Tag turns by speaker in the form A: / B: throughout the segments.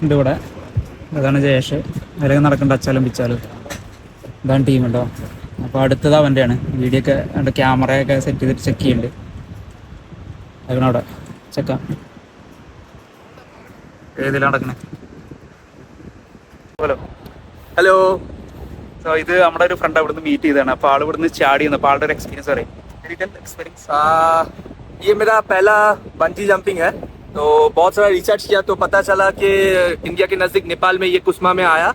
A: ഉണ്ട് ഇവിടെ. അതാണ് ജയേഷ്. അല്ലെങ്കിൽ നടക്കേണ്ട അച്ചാലും പിച്ചാലും. ഇതാണ് ടീം ഉണ്ടോ. അപ്പോൾ അടുത്തത് അവൻ്റെയാണ്. വീഡിയോ ഒക്കെ അവൻ്റെ ക്യാമറയൊക്കെ സെറ്റ് ചെയ്തിട്ട് ചെക്ക് ചെയ്യുന്നുണ്ട്. അവിടെ ചെക്കാം ഏതിലാണ് നടക്കണേ. Hello hello. സോ ഇത് നമ്മുടെ ഒരു ഫ്രണ്ട് അവിടുന്ന് മീറ്റ് ചെയ്തതാണ്. അപ്പോൾ ആൾ ഇവിടുന്ന് ചാടി വന്നു. അപ്പോൾ ആളുടെ ഒരു എക്സ്പീരിയൻസ് പറയും.
B: ये मेरा पहला बंजी जंपिंग है। तो बहुत सारा रिसर्च किया तो पता चला कि इंडिया के नज़दीक नेपाल में ये कुस्मा में आया।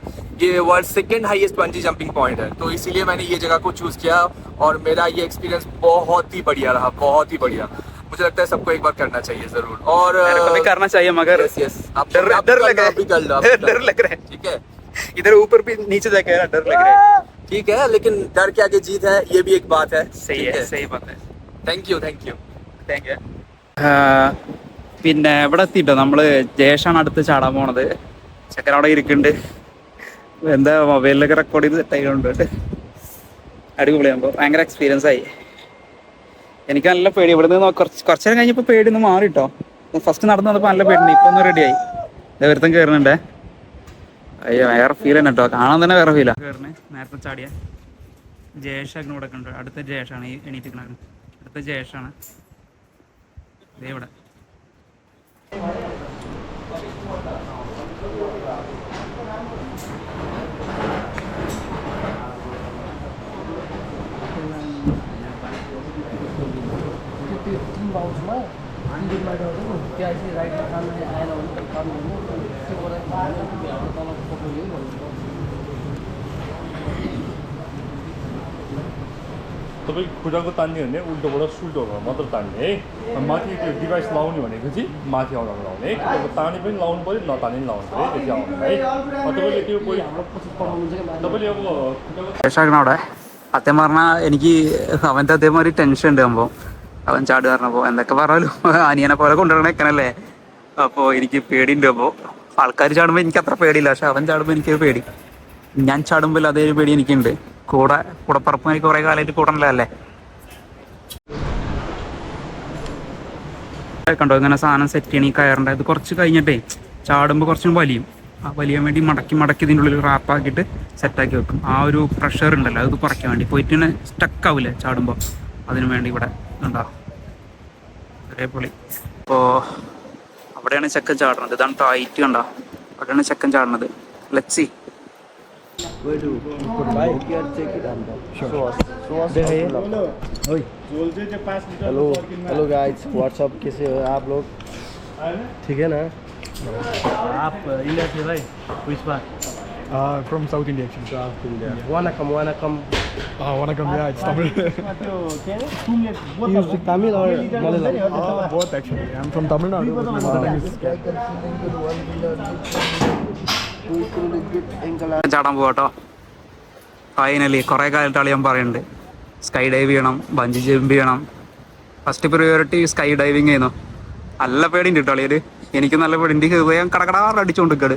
B: ये world second highest bungee jumping point है। तो इसीलिए मैंने ये जगह को चूज़ किया और मेरा ये एक्सपीरियंस बहुत ही बढ़िया रहा, बहुत ही बढ़िया। मुझे लगता है सबको एक बार करना चाहिए ज़रूर। और
A: भी करना चाहिए मगर
B: यस आप डर लग रहा है,
A: डर लग रहा है।
B: ठीक है,
A: इधर ऊपर भी नीचे जाके डर लग रहा है।
B: ठीक है, लेकिन डर के आगे जीत है, ये भी एक बात है।
A: सही है, सही बात है।
B: Thank you thank you
A: thank you. പിന്നെ ഇവിടെ എത്തിയിട്ടോ. നമ്മള് ജയേഷാണ് അടുത്ത് ചാടാൻ പോണത്. ചെക്കൻ അവിടെ ഇരിക്കുന്നുണ്ട്. എന്താ മൊബൈലിലൊക്കെ റെക്കോർഡ് ചെയ്ത് സെറ്റായിട്ടുണ്ട്. അടിപൊളിയാകുമ്പോൾ ഭയങ്കര എക്സ്പീരിയൻസ് ആയി. എനിക്ക് നല്ല പേടി. ഇവിടെ നിന്ന് കുറച്ച് നേരം കഴിഞ്ഞപ്പോൾ പേടി ഒന്ന് മാറിട്ടോ. ഫസ്റ്റ് നടന്നു വന്നപ്പോൾ നല്ല പേടിണ്ട്. ഇപ്പൊ ഒന്ന് റെഡിയായി. ഒരുത്തം കയറുന്നുണ്ടേ. അയ്യോ വേറെ ഫീൽ തന്നെ കേട്ടോ. കാണാൻ തന്നെ വേറെ ഫീലാ. കയറുന്നേ നേരത്തെ ചാടിയ ജയേഷ് അങ്ങനെ ഇവിടെ ഉണ്ട്. അടുത്ത ജയേഷാണ് ഈ എണീറ്റിക്കണ. അടുത്ത ജയേഷാണ് ഇവിടെ.
C: तपाईँ खुट्टाको तान्ने भने उल्टोबाट सुल्टोबाट मात्र तान्ने है। माथि त्यो डिभाइस लाउने भनेको चाहिँ माथि आउनु लाउने है। तपाईँको ताने पनि लाउनु पऱ्यो, नताने पनि लाउनु पऱ्यो, त्यति आउनु है। तपाईँले त्यो कोही तपाईँले अब
A: അവിടെ സത്യം പറഞ്ഞാൽ എനിക്ക് അവൻ്റെ അതേമാതിരി ടെൻഷൻ ഉണ്ട്. സംഭവം അവൻ ചാട് പറഞ്ഞപ്പോൾ എന്തൊക്കെ പറഞ്ഞാലും അനിയനെ പോലെ കൊണ്ടുവരണേക്കനല്ലേ. അപ്പോൾ എനിക്ക് പേടിയുണ്ട്. അപ്പോൾ ആൾക്കാർ ചാടുമ്പോൾ എനിക്ക് അത്ര പേടിയില്ല. പക്ഷെ അവൻ ചാടുമ്പോൾ എനിക്ക് പേടി. ഞാൻ ചാടുമ്പോൾ അതേ പേടി എനിക്കുണ്ട്. കൂടെ പറപ്പം എനിക്ക് കുറേ കാലമായിട്ട് കൂടണല്ലേ. കണ്ടോ ഇങ്ങനെ സാധനം സെറ്റ് ചെയ്യണം. ഈ കയറിൻ്റെ ഇത് കുറച്ച് കഴിഞ്ഞിട്ടേ ചാടുമ്പോൾ കുറച്ചും വലിയും. ആ വലിയാൻ വേണ്ടി മടക്കി ഇതിൻ്റെ ഉള്ളിൽ റാപ്പാക്കിയിട്ട് സെറ്റാക്കി വെക്കും. ആ ഒരു പ്രഷർ ഉണ്ടല്ലോ അത് കുറയ്ക്കാൻ വേണ്ടി. പോയിട്ട് ഇങ്ങനെ സ്റ്റക്കാവില്ലേ ചാടുമ്പോൾ. അതിനു വേണ്ടി ഇവിടെ ഉണ്ടാവും അതേപോലെ. അപ്പോൾ അവിടെയാണ് ചെക്കൻ ചാടുന്നത്. ഇതാണ് ടൈറ്റ് കണ്ടോ. അവിടെയാണ് ചെക്കൻ ചാടുന്നത്. Let's
D: Where do you put bike? Here, check it on the sure. Hello guys, what's up कैसे हो आप लोग? ठीक है ना?
E: आप इंडिया से भाई? which part?
F: From South India actually.
D: South India. Vanakkam, vanakkam.
F: Vanakkam, yeah, it's Tamil.
D: You speak Tamil or Malayalam?
F: Both actually. I'm from Tamil Nadu, but my mother tongue is
A: ചാടാൻ പോവാട്ടോ. Finally കുറേ കാലത്ത് അളിയാൻ പറയുന്നുണ്ട് sky dive ചെയ്യണം, bungee jump ചെയ്യണം. First priority sky diving ചെയ്യുന്നു. നല്ല പേടിയുണ്ട് കേട്ടോ അളിയര്. എനിക്ക് നല്ല പേടിയുണ്ട്. ഹൃദയം കടകടാറ് അടിച്ചുകൊണ്ടിരിക്കട്.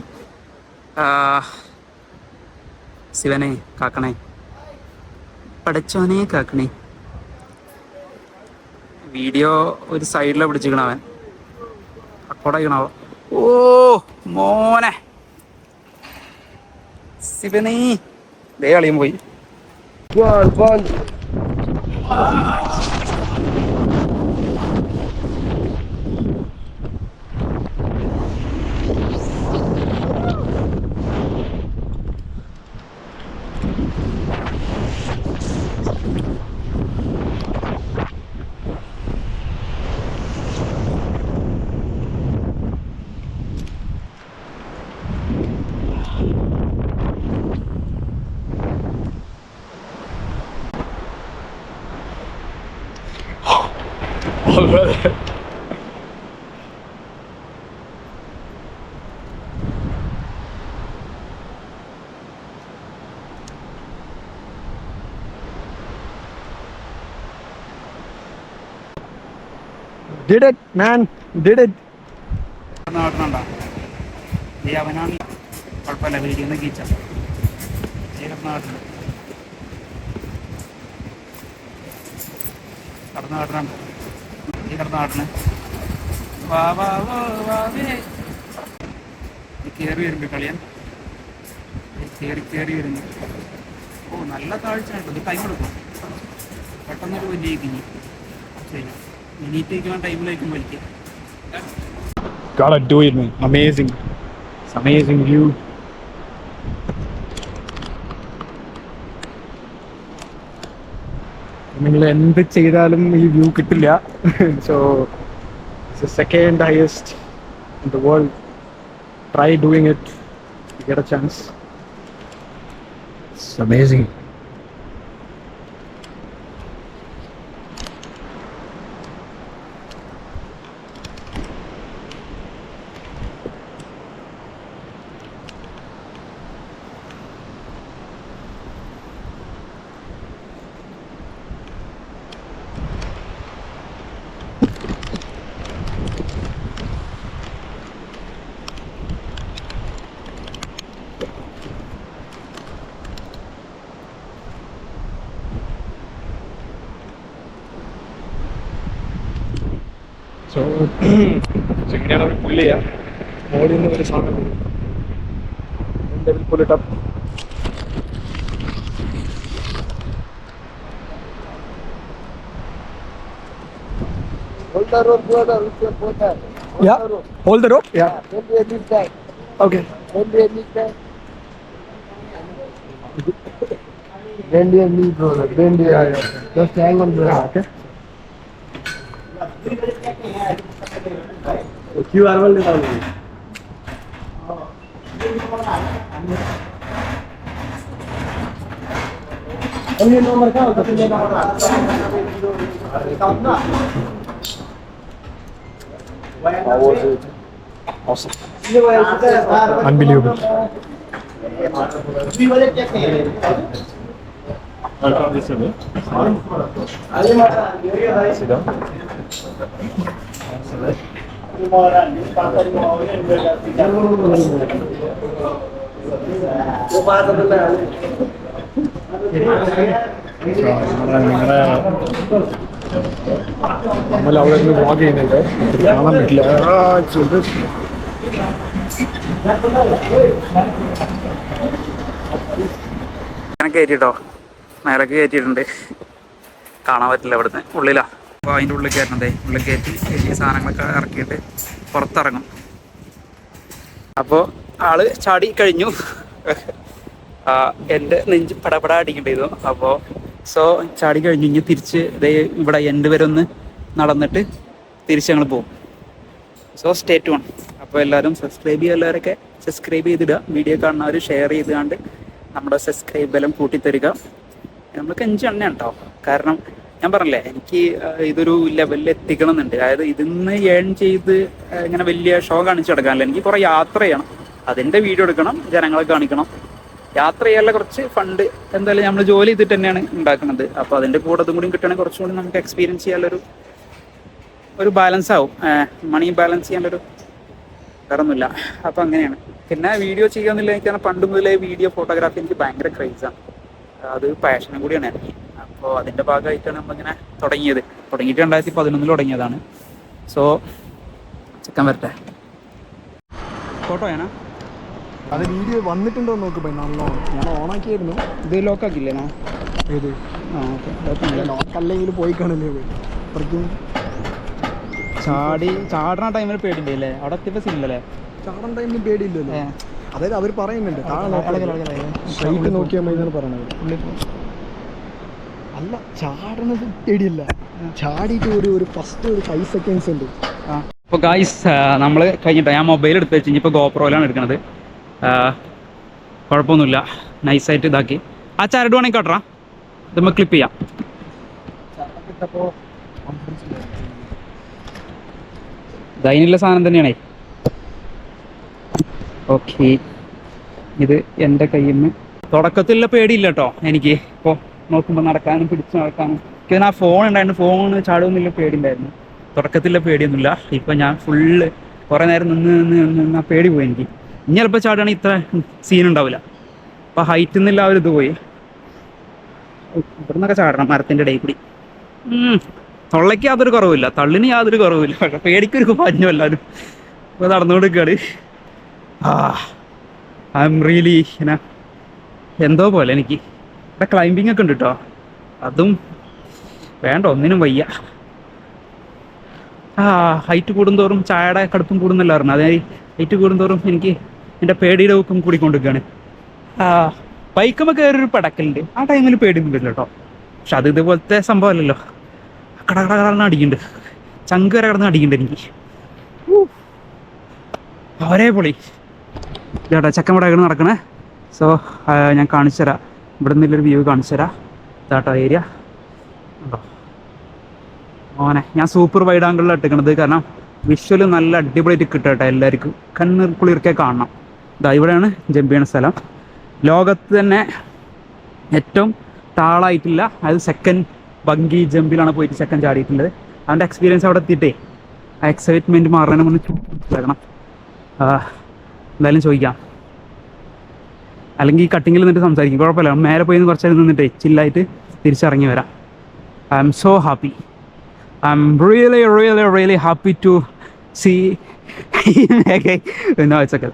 A: ശിവനെ കാക്കണേ, പടച്ചോനെ കാക്കണേ. വീഡിയോ ഒരു സൈഡിലാണ് പിടിച്ചിരിക്കണവൻ. റെക്കോർഡായിക്കണാവോ. ഓ മോനെ ശിവനേ. ദേ അളിയും പോയി.
F: Did it, man! Did it!
A: നടന്നുണ്ടോ ഈ അവനാണ് കുഴപ്പമില്ല. വീഡിയോ ഒന്ന് കീച്ച കടന്നു കാട്ടണുണ്ട്. ഈ കടന്നു കാട്ടണേ. വാ വാ വാ വാവേ. കയറി വരുന്നുണ്ട് കളിയാൻ, കയറി വരുന്നു. ഓ നല്ല താഴ്ച കേട്ടോ, ഇത് ടൈം എടുക്കും. പെട്ടെന്നൊരു വലിയ കിഞ്ഞി ശരി, ഇനീറ്റേക്കുള്ള ടൈമിലേക്കും വലിക്കുക.
F: Gotta do it, man. Amazing. It's amazing view. നിങ്ങൾ എന്ത് ചെയ്താലും ഈ വ്യൂ കിട്ടില്ല. So it's the second highest in the world. Try doing it, you get A chance. It's amazing. So എങ്ങനെയാണ് അവർ പുല്ല് ചെയ്യുക? മോളിൽ നിന്ന് ഒരു സാധനം വരും, പുൽ ഇട്ട് up.
D: Hold the rope, brother, with your brother.
F: Yeah, hold the rope. Yeah.
D: Bend your knees back.
F: Okay.
D: Bend your knees back. Bend your knee, brother. Bend your Just hang on, brother.
F: Okay. QR वाले डालो. ये number क्या होता है? How was it? Awesome. Unbelievable. Sit down. നമ്മൾ അവിടെ നിന്ന് vlog ചെയ്യുന്നുണ്ട്, കാണാൻ പറ്റില്ല.
A: അങ്ങനെ കയറ്റിട്ടോ, മേലൊക്കെ കയറ്റിയിട്ടുണ്ട്. കാണാൻ പറ്റില്ല ഇവിടുന്ന്, ഉള്ളിലാണ്. അപ്പോൾ അതിൻ്റെ ഉള്ളിൽ കയറ്റണതേ, ഉള്ളിൽ കയറ്റി വലിയ സാധനങ്ങളൊക്കെ ഇറക്കിയിട്ട് പുറത്തിറങ്ങും. അപ്പോൾ ആള് ചാടി കഴിഞ്ഞു. എൻ്റെ നെഞ്ച് പടപട അടിക്കേണ്ടിയിരുന്നു. അപ്പോൾ സോ ചാടി കഴിഞ്ഞ് ഇനി തിരിച്ച് ഇതേ ഇവിടെ എൻ്റെ വരെ ഒന്ന് നടന്നിട്ട് തിരിച്ച് ഞങ്ങൾ പോകും. So stay tune. അപ്പോൾ എല്ലാവരും സബ്സ്ക്രൈബ് ചെയ്യുന്നവരൊക്കെ സബ്സ്ക്രൈബ് ചെയ്തിടുക, വീഡിയോ കാണുന്നവർ ഷെയർ ചെയ്തുകൊണ്ട് നമ്മുടെ സബ്സ്ക്രൈബ് ബലം കൂട്ടിത്തരിക. നമ്മൾക്ക് 5 എണ്ണ ഉണ്ടാവും. കാരണം ഞാൻ പറഞ്ഞില്ലേ, എനിക്ക് ഇതൊരു ലെവലിൽ എത്തിക്കണം എന്നുണ്ട്. അതായത് ഇതിന്ന് ഏൺ ചെയ്ത് ഇങ്ങനെ വലിയ ഷോ കാണിച്ചു കിടക്കാനല്ല, എനിക്ക് കുറേ യാത്ര ചെയ്യണം, അതിൻ്റെ വീഡിയോ എടുക്കണം, ജനങ്ങളെ കാണിക്കണം. യാത്ര ചെയ്യാനുള്ള കുറച്ച് ഫണ്ട് എന്തായാലും നമ്മൾ ജോലി ചെയ്തിട്ട് തന്നെയാണ് ഉണ്ടാക്കുന്നത്. അപ്പോൾ അതിൻ്റെ കൂടെ അതും കൂടി കിട്ടുകയാണെങ്കിൽ കുറച്ചും കൂടി നമുക്ക് എക്സ്പീരിയൻസ് ചെയ്യാനുള്ളൊരു ബാലൻസ് ആവും, മണി ബാലൻസ് ചെയ്യാനുള്ളൊരു വേറൊന്നുമില്ല. അപ്പോൾ അങ്ങനെയാണ്. പിന്നെ വീഡിയോ ചെയ്യാമെന്നില്ല, എനിക്ക് പണ്ട് മുതലേ വീഡിയോ ഫോട്ടോഗ്രാഫി എനിക്ക് ഭയങ്കര ക്രൈസാണ്, അത് പാഷനും കൂടിയാണ് എനിക്ക്. അപ്പോൾ അതിൻ്റെ ഭാഗമായിട്ടാണ് നമ്മളിങ്ങനെ തുടങ്ങിയിട്ട് 2011 തുടങ്ങിയതാണ്. സോ ചിക്കൻ വരട്ടെ, ഫോട്ടോ വേണോ?
F: അത് വീഡിയോ വന്നിട്ടുണ്ടോ നോക്ക് പോയി. നല്ലോണം ഞാൻ ഓണാക്കിയായിരുന്നു.
A: ഇത് ലോക്കാക്കില്ലേ?
F: ഏത്
A: ആ ഓക്കെ.
F: ലോക്കല്ലെങ്കിൽ പോയി കാണില്ലേ പോയി. അത്രയ്ക്കും
A: ചാടണ ടൈമിൽ പേടിണ്ടല്ലേ? അവിടെ എത്തിയപ്പോൾ സീനില്ലല്ലേ?
F: ചാടാൻ ടൈമിൽ പേടിയില്ലല്ലോ. അതായത് അവർ പറയുന്നുണ്ട് സ്ട്രൈറ്റ് നോക്കിയാൽ മതി എന്നാണ് പറയണത്. അല്ല, ചാടണത് പേടിയില്ല, ചാടിയിട്ട് ഒരു ഫസ്റ്റ് ഒരു 5 സെക്കൻഡ്സ് ഉണ്ട്.
A: അപ്പോൾ ഗായ്സ് നമ്മൾ കഴിഞ്ഞിട്ടോ, ഞാൻ മൊബൈൽ എടുത്ത് വെച്ച് ഇപ്പോൾ ഗോപ്രോയിലാണ് എടുക്കുന്നത്. കുഴപ്പമൊന്നുമില്ല, നൈസായിട്ട് ഇതാക്കി. ആ ചരട് വേണമെങ്കിൽ കേട്ടറാ, ഇത് നമുക്ക് ക്ലിപ്പ് ചെയ്യാം. ദൈനുള്ള സാധനം തന്നെയാണേ. ഓക്കെ, ഇത് എൻ്റെ കയ്യിൽ നിന്ന് തുടക്കത്തിലുള്ള പേടിയില്ല കേട്ടോ എനിക്ക്. ഇപ്പോൾ നോക്കുമ്പോൾ നടക്കാനും പിടിച്ച് നടക്കാനും എനിക്ക് ആ ഫോൺ ഉണ്ടായിരുന്നു, ഫോൺ ചാടുമെന്നുള്ള പേടി ഉണ്ടായിരുന്നു. തുടക്കത്തിലുള്ള പേടിയൊന്നുമില്ല. ഇപ്പം ഞാൻ ഫുള്ള് കുറേ നേരം നിന്ന് ആ പേടി പോയി എനിക്ക്. ഇനി ചിലപ്പോൾ ചാടുകയാണെങ്കിൽ ഇത്ര സീനുണ്ടാവില്ല. അപ്പോൾ ഹൈറ്റിൽ നിന്നുള്ള ആ ഒരു ഇത് പോയി. ഇവിടെ നിന്നൊക്കെ ചാടണം മരത്തിൻ്റെ ഇടയിൽ കൂടി. തൊള്ളയ്ക്ക് യാതൊരു കുറവില്ല, തള്ളിന് യാതൊരു കുറവില്ല, പക്ഷെ പേടിക്കൊരു പഞ്ഞു എല്ലാവരും. ഇപ്പോൾ നടന്നുകൊടുക്കുകയാണ്. ഐ എം റിയലി ഇങ്ങനെ എന്തോ പോലെ എനിക്ക്. ഇവിടെ ക്ലൈമ്പിംഗ് ഒക്കെ ഉണ്ട് കേട്ടോ, അതും വേണ്ട, ഒന്നിനും വയ്യ. ഹൈറ്റ് കൂടുന്തോറും ചായയുടെ കടുപ്പം കൂടുന്നല്ലോ പറഞ്ഞു. അതായത് ഹൈറ്റ് കൂടുന്തോറും എനിക്ക് എൻ്റെ പേടിയുടെ ഊക്കം കൂടിക്കൊണ്ടിരിക്കുകയാണ്. ബൈക്കുമ്പോൾ കയറിയൊരു പടക്കലുണ്ട്, ആ ടൈമിൽ പേടിയൊന്നും വരില്ല കേട്ടോ. പക്ഷെ അത് ഇതുപോലത്തെ സംഭവമല്ലല്ലോ, കടന്ന് അടിക്കുന്നുണ്ട്, ചങ്ക് വരെ കിടന്ന് അടിക്കുന്നുണ്ട് എനിക്ക്. ഒരേ പൊളി ഇതാട്ടോ ചെക്കൻ ഇവിടെ നടക്കണേ. സോ ഞാൻ കാണിച്ചു തരാം, ഇവിടെ നിന്നൊരു വ്യൂ കാണിച്ചു തരാം. ഇതാട്ടോ ഏരിയ ഉണ്ടോ മോനെ. ഞാൻ സൂപ്പർ വൈഡ് ആംഗിളിലാണ് ഇട്ടിക്കണത്, കാരണം വിഷ്വൽ നല്ല അടിപൊളിയായിട്ട് കിട്ടട്ടെ, എല്ലാവർക്കും കണ്ണ് കുളിർക്കെ കാണണം. ഇതാ ഇവിടെയാണ് ജമ്പ് ചെയ്യണ സ്ഥലം. ലോകത്ത് തന്നെ ഏറ്റവും താളായിട്ടില്ല, അത് സെക്കൻഡ് ബങ്കി ജമ്പിലാണ് പോയിട്ട് സെക്കൻഡ് ചാടിയിട്ടുള്ളത്. അവൻ്റെ എക്സ്പീരിയൻസ് അവിടെ എത്തിയിട്ടേ ആ എക്സൈറ്റ്മെൻറ്റ് മാറുന്നതിന് മുന്നേ ചോദിക്കണം. എന്തായാലും ചോദിക്കാം, അല്ലെങ്കിൽ ഈ കട്ടിങ്ങിൽ നിന്നിട്ട് സംസാരിക്കും, കുഴപ്പമില്ല. മേലെ പോയി കുറച്ച് നേരം നിന്നിട്ടേ ചില്ലായിട്ട് തിരിച്ചിറങ്ങി വരാം. I am so happy. I am really really really happy to see വെച്ചൊക്കെ.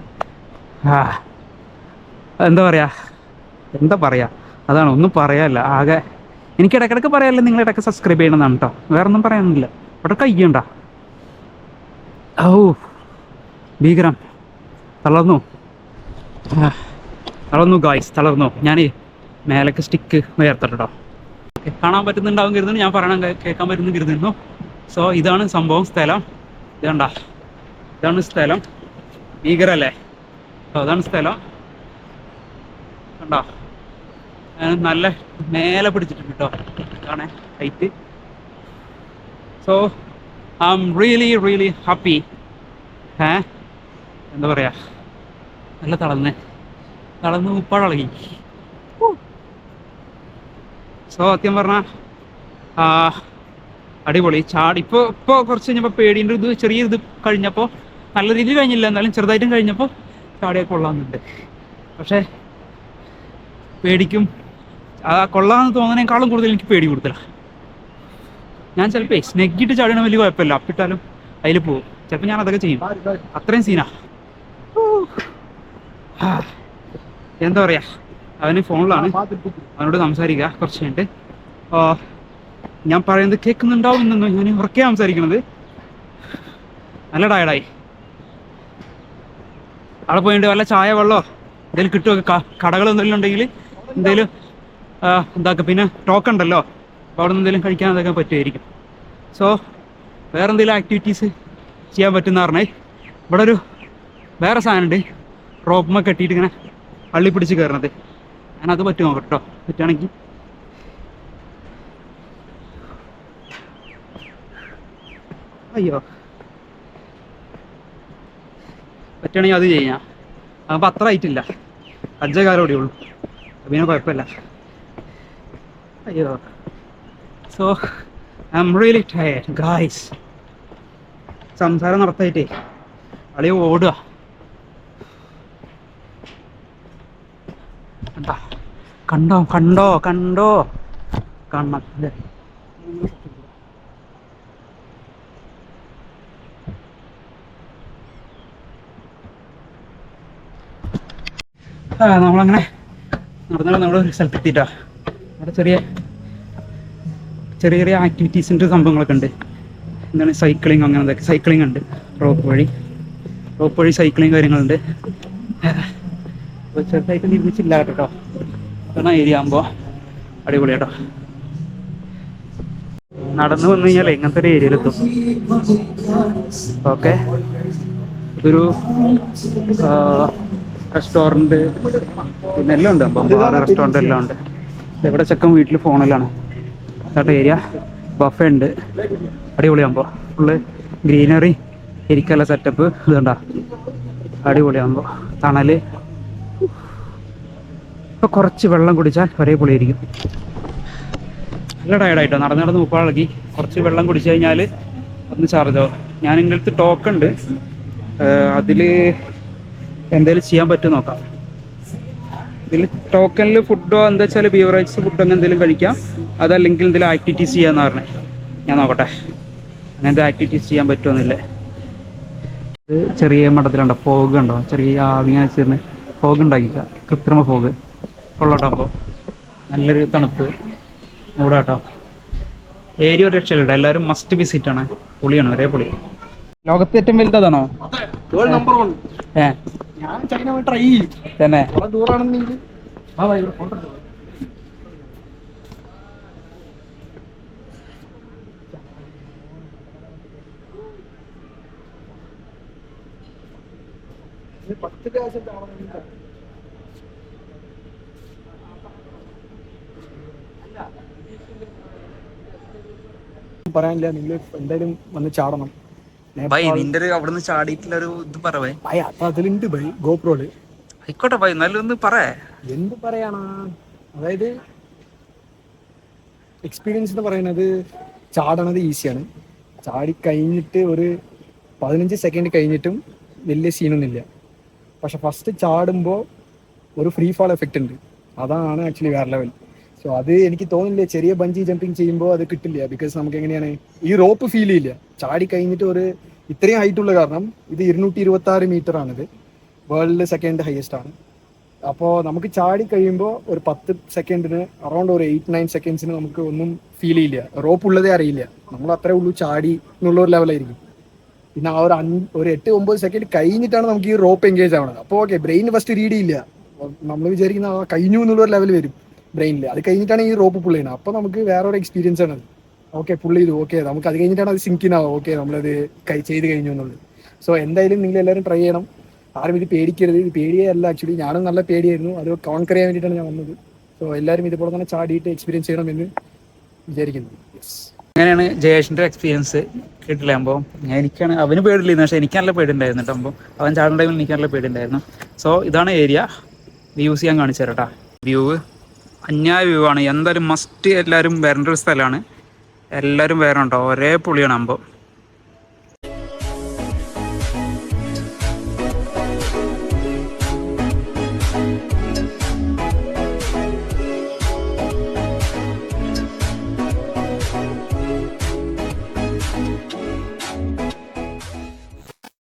A: എന്താ പറയുക, അതാണ്, ഒന്നും പറയാനില്ല. ആകെ എനിക്ക് ഇടയ്ക്കിടയ്ക്ക് പറയാമല്ലോ, നിങ്ങൾ ഇടയ്ക്ക് സബ്സ്ക്രൈബ് ചെയ്യണമെന്നാണ് കേട്ടോ, വേറെ ഒന്നും പറയാനൊന്നുമില്ല. ഇവിടെ കയ്യണ്ട. ഓ ഭീകരം, തളർന്നു ഗായ്സ്, തളർന്നു. ഞാൻ മേലൊക്കെ സ്റ്റിക്ക് ഉയർത്തട്ടോ. കാണാൻ പറ്റുന്നുണ്ടാവും കരുതുന്നു, ഞാൻ പറയണം കേൾക്കാൻ പറ്റുന്നു കരുതുന്നു. സോ ഇതാണ് സംഭവം, സ്ഥലം ഇതാണ് സ്ഥലം. ഭീകരല്ലേ? അതാണ് സ്ഥലം കണ്ടോ. നല്ല മേലെ പിടിച്ചിട്ടുണ്ട് കേട്ടോ, ഇതാണ് height. So I am really really happy. എന്താ പറയുക, നല്ല തളർന്ന് ഉപ്പാടളകി. സോ സത്യം പറഞ്ഞാൽ അടിപൊളി ചാടി. ഇപ്പോൾ കുറച്ച് കഴിഞ്ഞപ്പോൾ പേടിൻ്റെ ഇത് ചെറിയ കഴിഞ്ഞപ്പോൾ, നല്ല രീതിയിൽ കഴിഞ്ഞില്ല എന്നാലും ചെറുതായിട്ടും കഴിഞ്ഞപ്പോൾ ചാടിയൊക്കെ കൊള്ളാമെന്നുണ്ട്. പക്ഷേ പേടിക്കും, കൊള്ളാമെന്ന് തോന്നുന്നതിനേക്കാളും കൂടുതൽ എനിക്ക് പേടി കൂടുതലാണ്. ഞാൻ ചിലപ്പോൾ സ്നെഗിട്ട് ചാടണ വലിയ കുഴപ്പമില്ല, അപ്പിട്ടാലും അതിൽ പോകും. ചിലപ്പോൾ ഞാൻ അതൊക്കെ ചെയ്യും, അത്രയും സീനാ. എന്താ പറയുക, അവന് ഫോണിലാണ്, അവനോട് സംസാരിക്കുക കുറച്ച് കഴിഞ്ഞിട്ട്. ഞാൻ പറയുന്നത് കേൾക്കുന്നുണ്ടാവും എന്നൊന്നും, ഞാൻ ഉറക്കെ സംസാരിക്കണത്. നല്ല ടയർഡായി. അവിടെ പോയിട്ട് വല്ല ചായ വെള്ളമോ എന്തെങ്കിലും കിട്ടുമോ, കടകൾ എന്തെങ്കിലും ഉണ്ടെങ്കിൽ എന്തെങ്കിലും എന്താക്കുക. പിന്നെ ടോക്കൺ ഉണ്ടല്ലോ, അപ്പോൾ അവിടെ നിന്ന് എന്തെങ്കിലും കഴിക്കാൻ അതൊക്കെ പറ്റുമായിരിക്കും. സോ വേറെ എന്തെങ്കിലും ആക്ടിവിറ്റീസ് ചെയ്യാൻ പറ്റുന്ന പറഞ്ഞേ. ഇവിടെ ഒരു വേറെ സാധനമുണ്ട്, റോപ്പുമ്മ കെട്ടിയിട്ട് ഇങ്ങനെ അള്ളി പിടിച്ച് കയറണത്. ഞാനത് പറ്റുമോ കേട്ടോ, പറ്റുകയാണെങ്കിൽ. അയ്യോ, പറ്റുകയാണെങ്കിൽ അത് ചെയ്യാം. അപ്പോൾ അത്ര ആയിട്ടില്ല, അജ്ജകാലോടെ ഉള്ളൂ, പിന്നെ കുഴപ്പമില്ല. അയ്യോ, so I am really tired guys. സംസാരം നടത്തായിട്ടേ അളിയ ഓടുക. കണ്ടോ കാണണം. നമ്മളങ്ങനെ നമ്മുടെ ഒരു സ്ഥലത്തെത്തിയിട്ടാ. അവിടെ ചെറിയ ആക്ടിവിറ്റീസിൻ്റെ സംഭവങ്ങളൊക്കെ ഉണ്ട്. എന്താണ് സൈക്ലിങ്, അങ്ങനത്തെ സൈക്ലിംഗ് ഉണ്ട്. റോപ്പ് വഴി സൈക്ലിങ് കാര്യങ്ങളുണ്ട്. ചെറുതായിട്ട് നിർമ്മിച്ചില്ല കേട്ടോ, കാരണം ഏരിയ ആകുമ്പോൾ അടിപൊളി കേട്ടോ. നടന്നു വന്നു കഴിഞ്ഞാൽ ഇങ്ങനത്തെ ഒരു ഏരിയയിലെത്തും. ഓക്കെ, ഇതൊരു റെസ്റ്റോറൻറ്റ് പിന്നെ എല്ലാം ഉണ്ട്, അപ്പം റെസ്റ്റോറൻറ്റ് എല്ലാം ഉണ്ട്. ഇവിടെ ചെക്കൻ വീട്ടിൽ ഫോണിലാണ്. കേട്ടോ ഏരിയ ബഫേ ഉണ്ട്, അടിപൊളിയാകുമ്പോൾ ഫുള്ള് ഗ്രീനറി, ഇരിക്കാനുള്ള സെറ്റപ്പ് ഇതുണ്ടാ, അടിപൊളിയാകുമ്പോൾ തണൽ. ഇപ്പോൾ കുറച്ച് വെള്ളം കുടിച്ചാൽ ഒരേ പൊളിയായിരിക്കും. നല്ല ടയർഡായിട്ടോ, നടന്ന് മുപ്പാളക്കി. കുറച്ച് വെള്ളം കുടിച്ചു കഴിഞ്ഞാൽ ഒന്ന് ചാർജാവും. ഞാൻ എൻ്റെ അടുത്ത് ടോക്കൺ ഉണ്ട്, അതിൽ എന്തെങ്കിലും ചെയ്യാൻ പറ്റും നോക്കാം. ഇതിൽ ടോക്കണിൽ ഫുഡോ എന്താ വെച്ചാൽ ബീവറേജ് ഫുഡ് അങ്ങനെ എന്തെങ്കിലും കഴിക്കാം, അതല്ലെങ്കിൽ എന്തെങ്കിലും ആക്ടിവിറ്റീസ് ചെയ്യാമെന്ന് പറഞ്ഞേ. ഞാൻ നോക്കട്ടെ അങ്ങനത്തെ ആക്ടിവിറ്റീസ് ചെയ്യാൻ പറ്റുമെന്നില്ലേ. ഇത് ചെറിയ മഠത്തിലുണ്ടോ, ഫോഗ് ഉണ്ടോ, ചെറിയ ആവി അങ്ങനെ ചേർന്ന് ഫോഗ് ഉണ്ടാക്കിക്ക, കൃത്രിമ ഫോഗ് കൊള്ളോട്ടാകുമ്പോൾ നല്ലൊരു തണുപ്പ് മൂടാട്ടോ. ഏരിയ ഒരു രക്ഷയില്ല, എല്ലാവരും മസ്റ്റ് വിസിറ്റ് ആണ്. പൊളിയാണ്, ഒരേ പൊളി. ലോകത്ത് ഏറ്റവും വലുതാണോ?
F: World number 1.
A: ഏ
F: ഞാൻ ചൈന പോയി ട്രൈ ചെയ്യും
A: തന്നെ.
F: കുറെ ദൂരാണെന്നെങ്കിൽ പറയാനില്ല, നിങ്ങൾ എന്തായാലും വന്ന് ചാടണം.
A: ബൈ നിന്റെ ഒരു അവിടുന്ന് ചാടിയിട്ടുള്ള ഒരു ഇത് പറവേ.
F: ഭയ അതിലുണ്ട് ബൈ ഗോപ്രോയില്.
A: ആയിക്കോട്ടെ ബൈ, എന്നാലും ഒന്ന് പറയേ.
F: എന്ത് പറയാനാ, അതായത് എക്സ്പീരിയൻസ് എന്ന് പറയുന്നത് ചാടണത് ഈസിയാണ്. ചാടി കഴിഞ്ഞിട്ട് ഒരു 15 സെക്കൻഡ് കഴിഞ്ഞിട്ടും വലിയ സീനൊന്നുമില്ല. പക്ഷെ ഫസ്റ്റ് ചാടുമ്പോൾ ഒരു ഫ്രീ ഫാൾ എഫക്റ്റ് ഉണ്ട്, അതാണ് ആക്ച്വലി വേറെ ലെവൽ. സോ അത് എനിക്ക് തോന്നുന്നില്ല ചെറിയ ബഞ്ചി ജമ്പിങ് ചെയ്യുമ്പോൾ അത് കിട്ടില്ല. ബിക്കോസ് നമുക്ക് എങ്ങനെയാണ് ഈ റോപ്പ് ഫീൽ ചെയ്യില്ല. ചാടി കഴിഞ്ഞിട്ട് ഒരു ഇത്രയും ഹൈറ്റ് ഉള്ള കാരണം ഇത് 226 മീറ്റർ ആണിത്, വേൾഡിൽ സെക്കൻഡ് ഹയസ്റ്റ് ആണ്. അപ്പോൾ നമുക്ക് ചാടി കഴിയുമ്പോൾ ഒരു 10 സെക്കൻഡിന് അറൗണ്ട് ഒരു 8-9 സെക്കൻഡ്സിന് നമുക്ക് ഒന്നും ഫീൽ ചെയ്യില്ല, റോപ്പ് ഉള്ളതേ അറിയില്ല. നമ്മൾ അത്രേ ഉള്ളൂ ചാടി എന്നുള്ള ഒരു ലെവലായിരിക്കും. പിന്നെ ആ ഒരു 8-9 സെക്കൻഡ് കഴിഞ്ഞിട്ടാണ് നമുക്ക് ഈ റോപ്പ് എൻഗേജ് ആവുന്നത്. അപ്പോൾ ഓക്കെ, ബ്രെയിൻ ഫസ്റ്റ് റീഡ് ചെയ്യില്ല, നമ്മൾ വിചാരിക്കുന്ന കഴിഞ്ഞു എന്നുള്ളൊരു ലെവൽ വരും ബ്രെയിനിൽ. അത് കഴിഞ്ഞിട്ടാണ് ഈ റോപ്പ് പുള്ള് ചെയ്യുന്നത്. അപ്പോൾ നമുക്ക് വേറൊരു എക്സ്പീരിയൻസ് ആണ്. ഓക്കെ പുള്ള് ചെയ്തു, ഓക്കെ നമുക്ക് അത് കഴിഞ്ഞിട്ടാണ് അത് സിങ്കിനാവും, ഓക്കെ നമ്മളത് ചെയ്ത് കഴിഞ്ഞു എന്നുള്ളത്. സോ എന്തായാലും നിങ്ങൾ എല്ലാവരും ട്രൈ ചെയ്യണം. ആരും ഇത് പേടിക്കരുത്, ഇത് പേടിയേ അല്ല. ആക്ച്വലി ഞാനും നല്ല പേടിയായിരുന്നു, അത് കോൺകർ ചെയ്യാൻ വേണ്ടിയിട്ടാണ് ഞാൻ വന്നത്. സോ എല്ലാവരും ഇതുപോലെ തന്നെ ചാടിയിട്ട് എക്സ്പീരിയൻസ് ചെയ്യണമെന്ന് വിചാരിക്കുന്നു.
A: അങ്ങനെയാണ് ജയേഷിന്റെ എക്സ്പീരിയൻസ്. കേട്ടില്ല അപ്പോൾ എനിക്കാണ്, അവന് പേടില്ലായിരുന്നു, പക്ഷേ എനിക്ക് നല്ല പേടിയുണ്ടായിരുന്നു കേട്ടോ. അപ്പോൾ അവൻ ചാടുന്ന ടൈമിൽ എനിക്ക് നല്ല പേടിയുണ്ടായിരുന്നു. സോ ഇതാണ് ഏരിയ. വ്യൂസ് ഞാൻ കാണിച്ചു തരാം കേട്ടോ. വ്യൂ അന്യായ വ്യൂ ആണ്, എന്തായാലും മസ്റ്റ് എല്ലാവരും വരേണ്ട ഒരു സ്ഥലമാണ്. എല്ലാവരും വരണം കേട്ടോ, ഒരേ പൊളിയാണ്. അപ്പോൾ